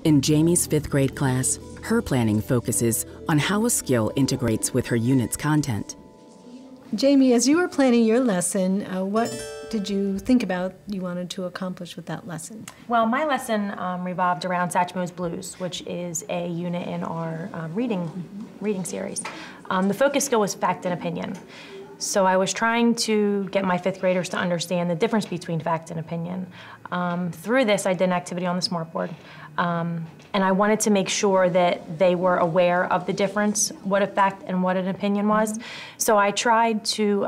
In Jamie's 5th grade class, her planning focuses on how a skill integrates with her unit's content. Jamie, as you were planning your lesson, what did you think about you wanted to accomplish with that lesson? Well, my lesson revolved around Satchmo's Blues, which is a unit in our reading series. The focus skill was fact and opinion. So I was trying to get my 5th graders to understand the difference between fact and opinion. Through this, I did an activity on the smartboard. And I wanted to make sure that they were aware of the difference, what a fact and what an opinion was. So I tried to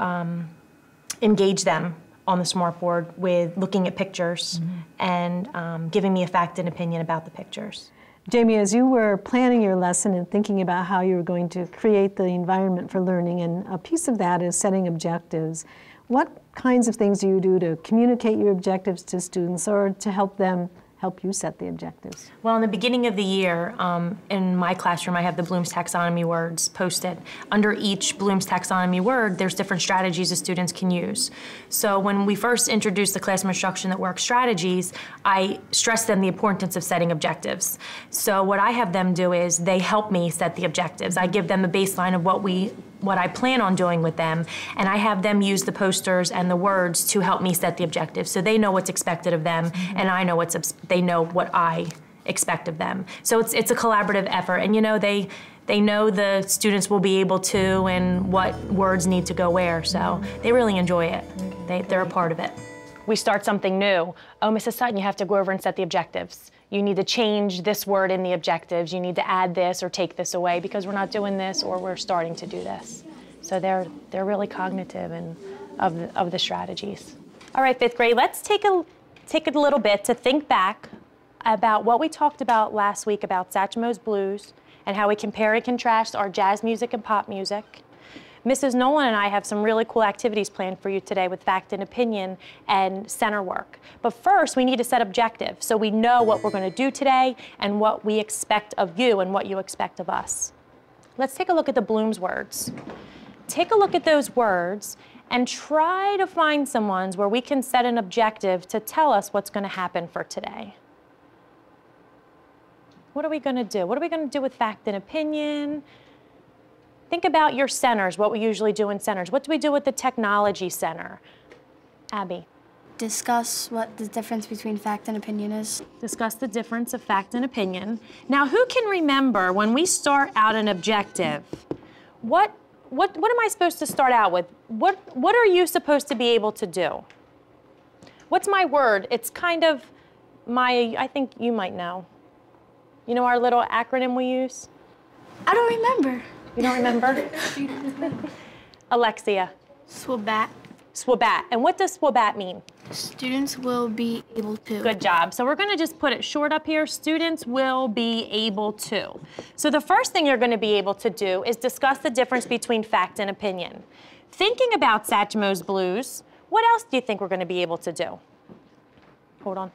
engage them on the smartboard with looking at pictures and giving me a fact and opinion about the pictures. Jamie, as you were planning your lesson and thinking about how you were going to create the environment for learning, and a piece of that is setting objectives, what kinds of things do you do to communicate your objectives to students or to help you set the objectives? Well, in the beginning of the year, in my classroom, I have the Bloom's Taxonomy words posted. Under each Bloom's Taxonomy word, there's different strategies the students can use. So when we first introduced the Classroom Instruction that Works strategies, I stressed them the importance of setting objectives. So what I have them do is they help me set the objectives. I give them a baseline of what I plan on doing with them, and I have them use the posters and the words to help me set the objectives. So they know what's expected of them, and I know they know what I expect of them. So it's a collaborative effort, and you know, they know the students will be able to and what words need to go where, so they really enjoy it. They're a part of it. We start something new. Oh, Mrs. Sutton, you have to go over and set the objectives. You need to change this word in the objectives. You need to add this or take this away because we're not doing this or we're starting to do this. So they're really cognitive and of the strategies. All right, 5th grade, let's take a little bit to think back about what we talked about last week about Satchmo's Blues and how we compare and contrast our jazz music and pop music. Mrs. Nolan and I have some really cool activities planned for you today with fact and opinion and center work. But first, we need to set objectives so we know what we're going to do today and what we expect of you and what you expect of us. Let's take a look at the Bloom's words. Take a look at those words and try to find some ones where we can set an objective to tell us what's going to happen for today. What are we going to do? What are we going to do with fact and opinion? Think about your centers, what we usually do in centers. What do we do with the technology center? Abby. Discuss what the difference between fact and opinion is. Discuss the difference of fact and opinion. Now, who can remember when we start out an objective, what am I supposed to start out with? What are you supposed to be able to do? What's my word? It's kind of I think you might know. You know our little acronym we use? I don't remember. You don't remember? Alexia. SWABAT. SWABAT. And what does SWABAT mean? Students will be able to. Good job. So we're going to just put it short up here. Students will be able to. So the first thing you're going to be able to do is discuss the difference between fact and opinion. Thinking about Satchmo's Blues, what else do you think we're going to be able to do? Hold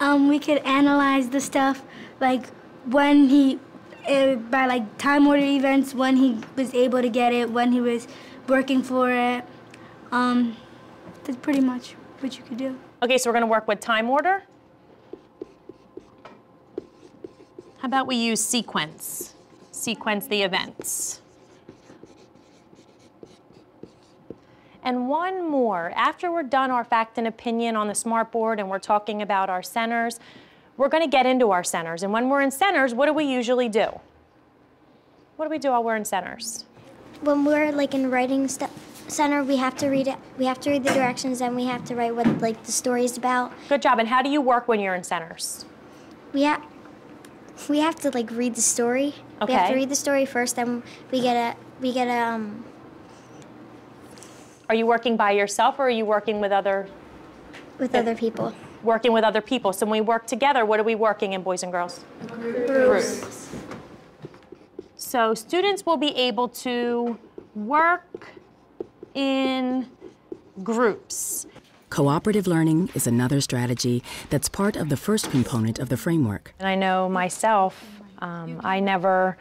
on. We could analyze the stuff, like when by like time order events, when he was able to get it, when he was working for it. That's pretty much what you could do. Okay, so we're going to work with time order. How about we use sequence? Sequence the events. And one more. After we're done our fact and opinion on the smartboard and we're talking about our centers, we're going to get into our centers. And when we're in centers, what do we usually do? What do we do while we're in centers? When we're like in writing center, we have to read it. We have to read the directions and we have to write what like the story's about. Good job. And how do you work when you're in centers? We have to like read the story. Okay. We have to read the story first, then we get a Are you working by yourself or are you working with other people? Working with other people. So when we work together, what are we working in, boys and girls? Groups. So students will be able to work in groups. Cooperative learning is another strategy that's part of the first component of the framework. And I know myself, I never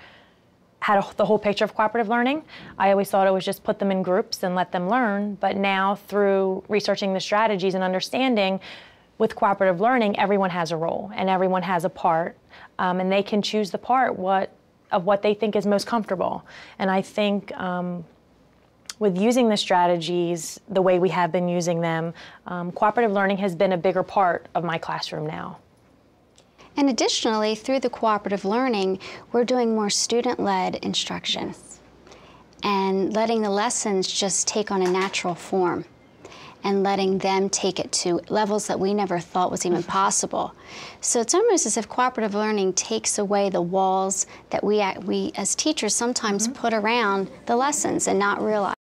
had the whole picture of cooperative learning. I always thought it was just put them in groups and let them learn. But now through researching the strategies and understanding, with cooperative learning, everyone has a role and everyone has a part, and they can choose the part of what they think is most comfortable. And I think with using the strategies the way we have been using them, cooperative learning has been a bigger part of my classroom now. And additionally, through the cooperative learning, we're doing more student-led instruction and letting the lessons just take on a natural form and letting them take it to levels that we never thought was even possible. So it's almost as if cooperative learning takes away the walls that we as teachers sometimes put around the lessons and not realize.